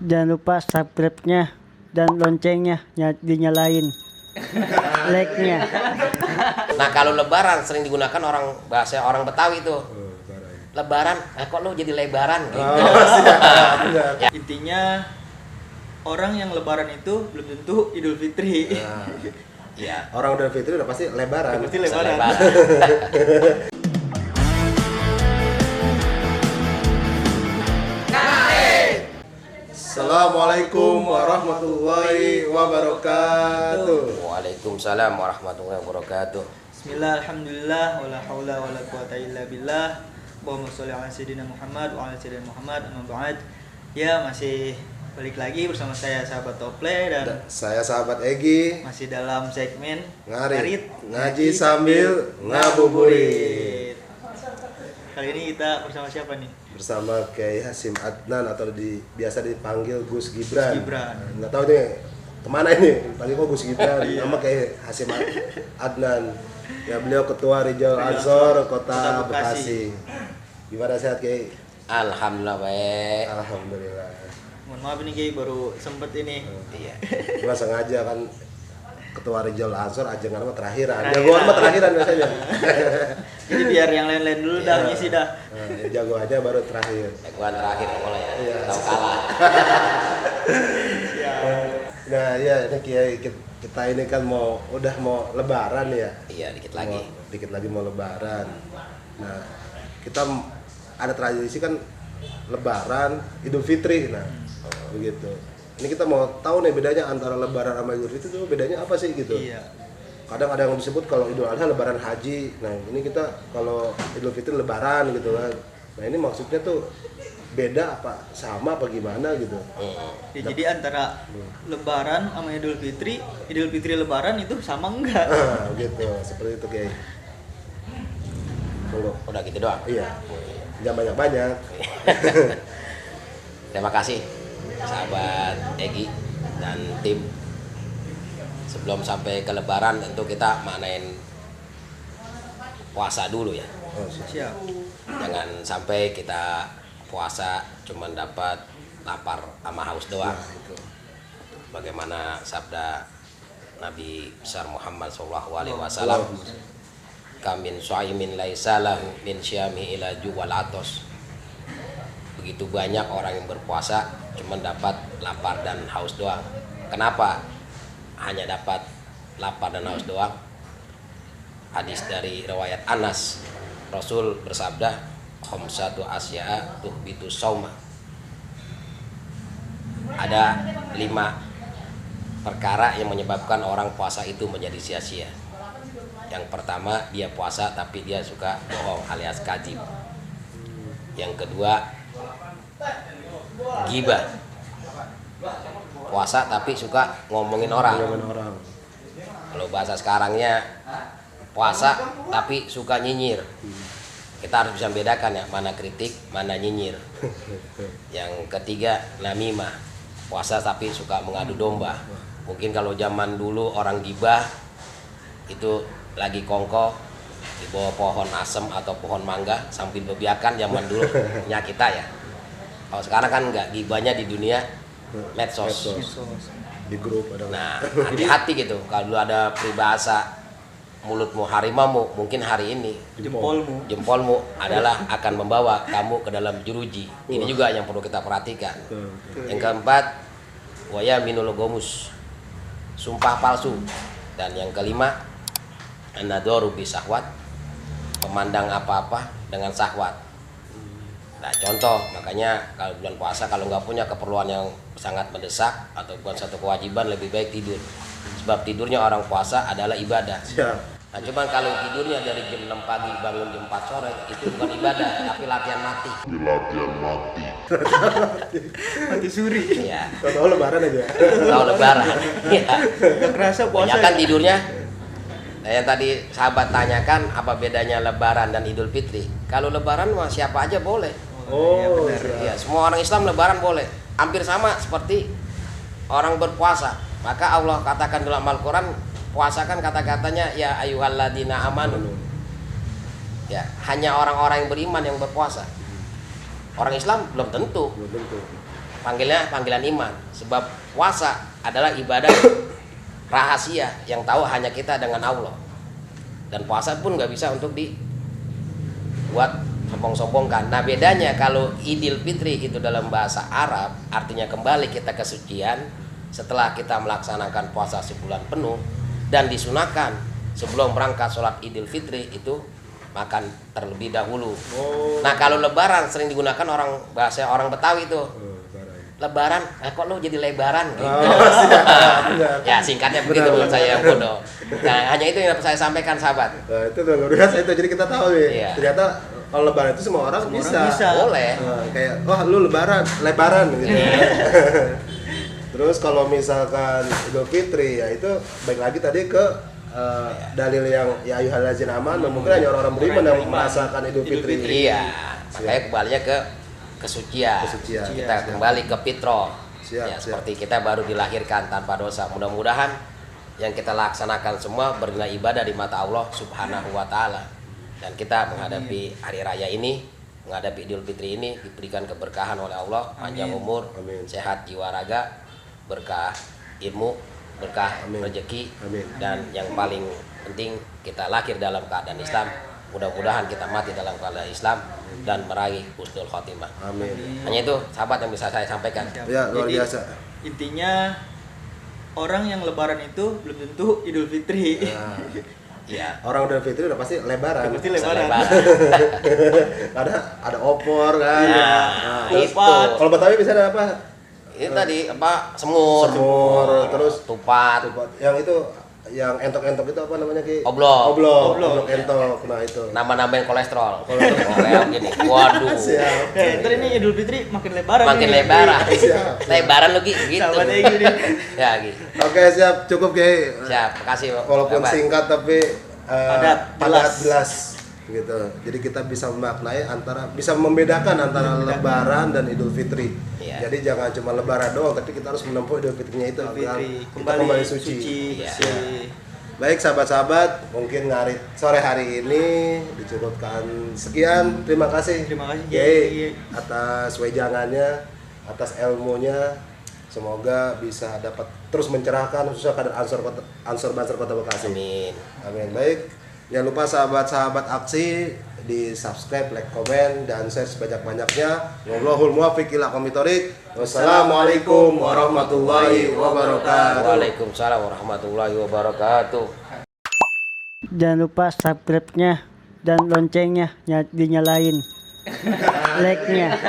Jangan lupa subscribe-nya dan loncengnya dinyalain. Like-nya. Nah kalau lebaran sering digunakan orang bahasa orang Betawi itu. Lebaran, kok lu jadi lebaran gitu. Ya. Intinya orang yang lebaran itu belum tentu Idul Fitri. Iya. Orang Idul Fitri udah pasti lebaran. Pasti lebaran. Assalamualaikum warahmatullahi wabarakatuh. Waalaikumsalam warahmatullahi wabarakatuh. Bismillah, alhamdulillah, wala haula wala quwata illa billah. Allahumma sholli ala sayyidina Muhammad wa ala sayyidina Muhammad, amma ba'd. Ya, masih balik lagi bersama saya sahabat Tople dan Saya sahabat Egi. masih dalam segmen Ngarit, ngaji sambil ngabuburit. Kali ini kita bersama siapa nih? Bersama Kiai Hasyim Adnan atau biasa dipanggil Gus Gibran. Gibran. Nggak tahu nih kemana ini? Panggil kok Gus Gibran. Nama Kiai Hasyim Adnan. Ya beliau ketua Rijal Ansor Kota Bekasi. Gimana sehat Kiai? Alhamdulillah baik. Alhamdulillah. Mohon maaf ini Kiai baru sempet ini. Iya. Cuma sengaja kan ketua Rijal Ansor aja mah terakhiran. Jagoan mah terakhiran biasanya. Jadi biar yang lain-lain dulu dah ngisi dah. Nah, jago aja baru terakhir. Jagoan terakhir mulai ya. Iya. Tahu kalah. Nah, ya ini Kiai kita ini kan udah mau lebaran ya. Iya, dikit lagi. Dikit lagi mau lebaran. Nah, kita ada tradisi kan lebaran, Idul Fitri. Nah, begitu. Ini kita mau tahu nih bedanya antara lebaran sama Idul Fitri itu bedanya apa sih gitu. Iya. Kadang ada yang disebut kalau Idul Adha lebaran haji. Nah, ini kita kalau Idul Fitri lebaran gitu kan. Nah, ini maksudnya tuh beda apa sama apa gimana gitu. Ya, jadi antara lebaran sama Idul Fitri lebaran itu sama enggak? Nah, gitu. Seperti itu Kiai. Tunggu. Udah gitu doang. Iya. Jangan banyak-banyak. Terima kasih sahabat Egi dan tim. Sebelum sampai ke lebaran tentu kita maknain puasa dulu ya. Oh, siap. Siap. Jangan sampai kita puasa cuman dapat lapar sama haus doang. Bagaimana sabda Nabi besar Muhammad SAW, kamin syaimin laisa lahu min syami ila juwal atos. Begitu banyak orang yang berpuasa cuman dapat lapar dan haus doang. Kenapa hanya dapat lapar dan haus doang? Hadis dari riwayat Anas, Rasul bersabda, khamsatu asya'a tuhbitu shauma. Ada 5 perkara yang menyebabkan orang puasa itu menjadi sia-sia. Yang pertama, dia puasa tapi dia suka bohong alias kadzib. Yang kedua, ghibah. Puasa tapi suka ngomongin orang. Kalau bahasa sekarangnya puasa tapi suka nyinyir. Kita harus bisa bedakan ya, mana kritik, mana nyinyir. Yang ketiga, namimah. Puasa tapi suka mengadu domba. Mungkin kalau zaman dulu orang gibah itu lagi kongko di bawah pohon asem atau pohon mangga sambil bebiakan zaman dulu punya kita ya. Kalau sekarang kan enggak, gibahnya di dunia medsos. Di grup ada. Nah, hati-hati gitu. Kalau dulu ada peribahasa mulutmu harimaumu, mungkin hari ini jempolmu adalah akan membawa kamu ke dalam jeruji. Ini juga yang perlu kita perhatikan. Yang keempat, waya minul gomus, sumpah palsu. Dan yang kelima, an-nadharu bi syahwat, memandang apa-apa dengan syahwat. Nah, contoh, makanya kalau bulan puasa kalau nggak punya keperluan yang sangat mendesak atau bukan satu kewajiban, lebih baik tidur. Sebab tidurnya orang puasa adalah ibadah. Nah, cuman kalau tidurnya dari jam 6 pagi bangun jam 4 sore itu bukan ibadah, tapi latihan mati. Mati suri. Iya. Tahu lebaran aja. Tahu lebaran. Iya. Gak kerasa puasa. Banyak kan tidurnya. Nah, yang tadi sahabat tanyakan apa bedanya lebaran dan Idul Fitri. Kalau lebaran mah siapa aja boleh. Oh, Ya, semua orang Islam lebaran boleh. Hampir sama seperti orang berpuasa. Maka Allah katakan dalam Al-Quran, puasa kan kata-katanya ya ayyuhalladzina amanu. Ya, hanya orang-orang yang beriman yang berpuasa. Orang Islam belum tentu. panggilnya panggilan iman. Sebab puasa adalah ibadah rahasia yang tahu hanya kita dengan Allah. Dan puasa pun nggak bisa untuk dibuat sombong-sombongkan. Nah bedanya kalau Idul Fitri itu dalam bahasa Arab artinya kembali kita ke kesucian setelah kita melaksanakan puasa sebulan penuh, dan disunahkan sebelum berangkat sholat Idul Fitri itu makan terlebih dahulu. Nah kalau Lebaran sering digunakan bahasa orang Betawi itu. Lebaran, kok lu jadi lebaran gitu. Ya singkatnya begitu menurut saya yang bodoh. Nah hanya itu yang saya sampaikan sahabat. Nah, itu udah luar biasa itu, jadi kita tahu nih. Iya. Ternyata kalau lebaran itu semua orang bisa. Boleh. Nah, kayak lu lebaran gitu. Terus kalau misalkan Idul Fitri ya itu baik lagi tadi ke dalil yang ya ayyuhallazina amanu, mungkin hanya orang-orang beriman yang merasakan Idul Fitri. Iya, makanya kembalinya ke kesucian. Kita kembali ke fitrah. Seperti kita baru dilahirkan tanpa dosa. Mudah-mudahan yang kita laksanakan semua bernilai ibadah di mata Allah Subhanahu wa taala. Dan kita menghadapi hari raya ini, menghadapi Idul Fitri ini diberikan keberkahan oleh Allah, panjang umur, sehat jiwa raga, berkah ilmu, berkah rezeki, dan yang paling penting kita lahir dalam keadaan Islam. Mudah-mudahan kita mati dalam keadaan Islam dan meraih husnul khotimah. Amin. Hanya itu sahabat yang bisa saya sampaikan. Ya, luar biasa. Intinya orang yang lebaran itu belum tentu Idul Fitri. Iya. Orang Idul Fitri udah pasti lebaran. Pasti lebaran. Ada opor kan. Nah, itu. Kalau Betawi bisa ada apa? Itu tadi apa? Semur, terus tupat. Yang itu yang entok-entok itu apa namanya Ki? Oblong. Oblong entok. Nah itu. Nama-namain kolesterol. Kayak gini. Waduh. Siap. Ntar ini Idul Fitri makin lebaran. Makin ini. lebaran. Siap. Lebaran lagi gitu. Sahabat Egy nih. Ya gitu. Oke, siap, cukup Ki. Siap, makasih. Walaupun Sahabat. singkat tapi Padat, jelas gitu. Jadi kita bisa memaknai bisa membedakan antara Lebaran dan Idul Fitri. Iya. Jadi jangan cuma Lebaran doang, tapi kita harus menempuh Idul Fitrinya itu agar kita kembali suci. Iya. bersih. Baik sahabat-sahabat, mungkin ngarit sore hari ini dicukupkan sekian. Terima kasih. Terima kasih, Kiai, Kiai. atas wejangannya, atas ilmunya. Semoga bisa dapat terus mencerahkan khususnya kader Ansor Banser Kota Bekasi. Amin. Amin. Baik. Jangan lupa sahabat-sahabat aksi di subscribe, like, komen, dan share sebanyak-banyaknya. Wallahul muwaffiq ila aqwamit thoriq. Wassalamualaikum warahmatullahi wabarakatuh. Waalaikumsalam warahmatullahi wabarakatuh. Jangan lupa subscribe-nya dan loncengnya dinyalain. Like-nya.